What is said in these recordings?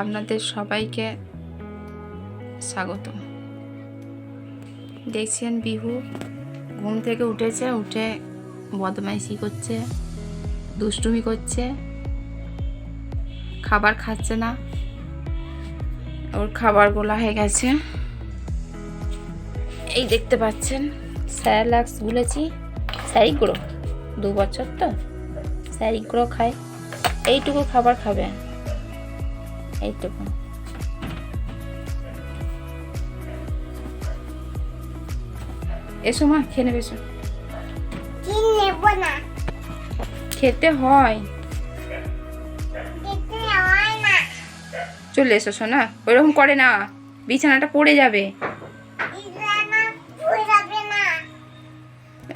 আপনাদের সবাইকে স্বাগত। দেখছেন বিহু ঘুম থেকে উঠেছে, উঠে বদমাইশি করছে, দুষ্টুমি করছে, খাবার খাচ্ছে না, ওর খাবার গোলা হয়ে গেছে। এই দেখতে পাচ্ছেন স্যালাক্স গুলেছি, স্যারিক গুঁড়ো 2 বছর তো স্যারিক গুঁড়ো খায়, এইটুকু খাবার খাবে, এইটুকু। এসো মা, খেয়ে নেবে, এসো। খেতে হয়, চলে এসো সোনা, ওইরকম করে না, বিছানাটা পড়ে যাবে।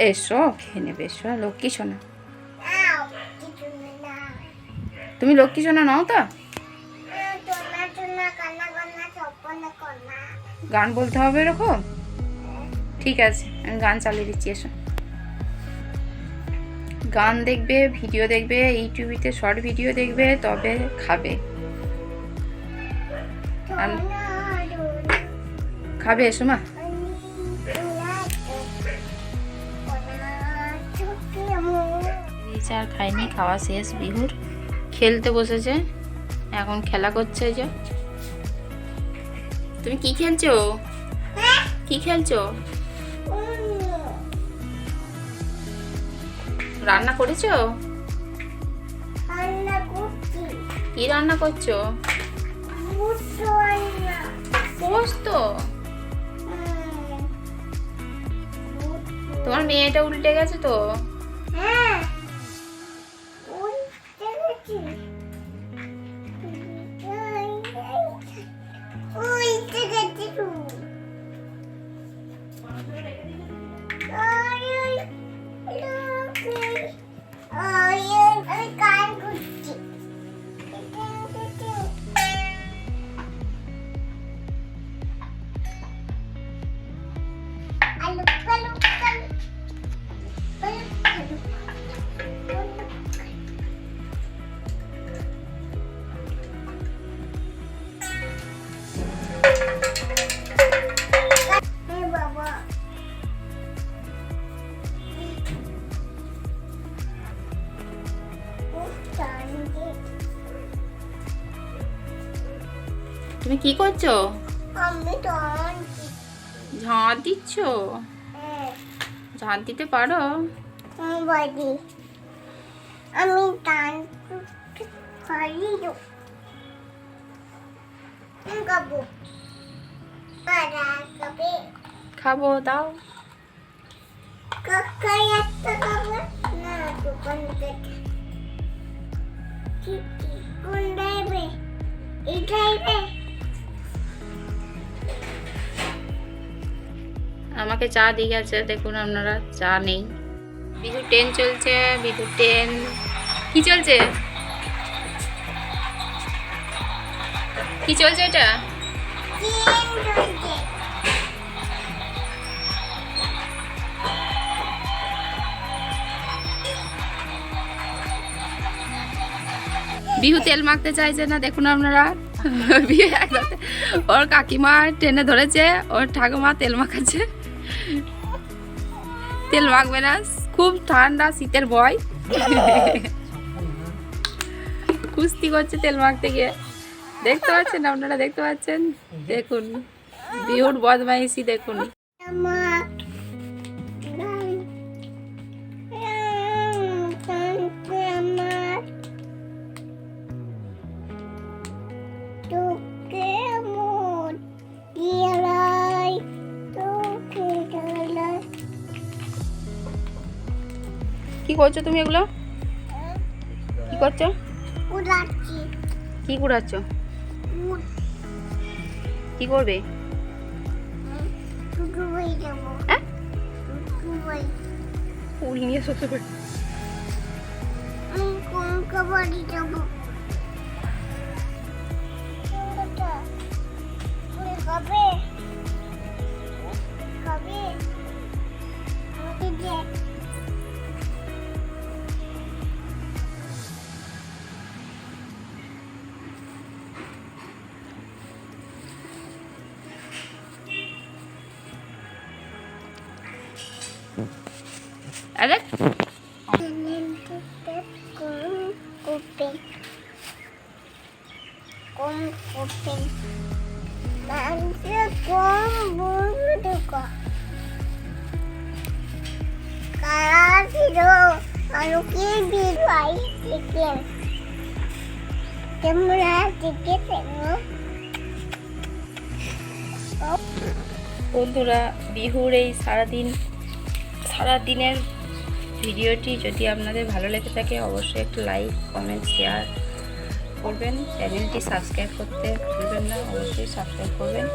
এসো খেয়ে নেবে, এসো লক্ষ্মী সোনা। তুমি লক্ষ্মী সোনা নাও তো, গান বলতে হবে এরকম? ঠিক আছে, আমি গান চালিয়ে দিচ্ছি, এসো। গান দেখবে, ভিডিও দেখবে, ইউটিউবেতে শর্ট ভিডিও দেখবে, তবে খাবে। খাবে, এসো মা। আর খাইনি, খাওয়া শেষ বিহুর। খেলতে বসেছে, এখন খেলা করছে। যে তুমি কি খেলছো? কি খেলছো? রান্না করেছো? কি রান্না করছো? পোস্ত। তোমার মেয়েটা উল্টে গেছে তো। তুমি কি করছো? ঝাঁট দিচ্ছ? ঝাঁট দিতে পারো? আমি খাবো, দাও। আমাকে চা দিয়ে গেছে, দেখুন আপনারা, চা নেই। বিহু ট্রেন চলছে, বিহু ট্রেন। কি চলছে? কি চলছে এটা? বিহু তেল মাখতে চাইছে না, দেখুন আপনারা। বিহু একসাথে, ওর কাকিমা ট্রেনে ধরেছে, ওর ঠাকুমা তেল মাখাচ্ছে। তেল মাখবে না, খুব ঠান্ডা, শীতের ভয়। কুস্তি করছে তেল মাখতে গিয়ে, দেখতে পাচ্ছেন আপনারা, দেখতে পাচ্ছেন। দেখুন বিহুর বদমাইশি দেখুন। কি করছো তুমি এগুলো? কি করছো? কি কুড়াচ্ছ? কি করবে? ফুল নিয়ে শ্বশুর বাড়ি। আরে বন্ধুরা, বিহুর এই সারাদিনের ভিডিওটি যদি আপনাদের ভালো লেগে থাকে অবশ্যই একটু লাইক, কমেন্ট, শেয়ার করবেন। চ্যানেলটি সাবস্ক্রাইব করতে ভুলবেন না, অবশ্যই সাবস্ক্রাইব করবেন।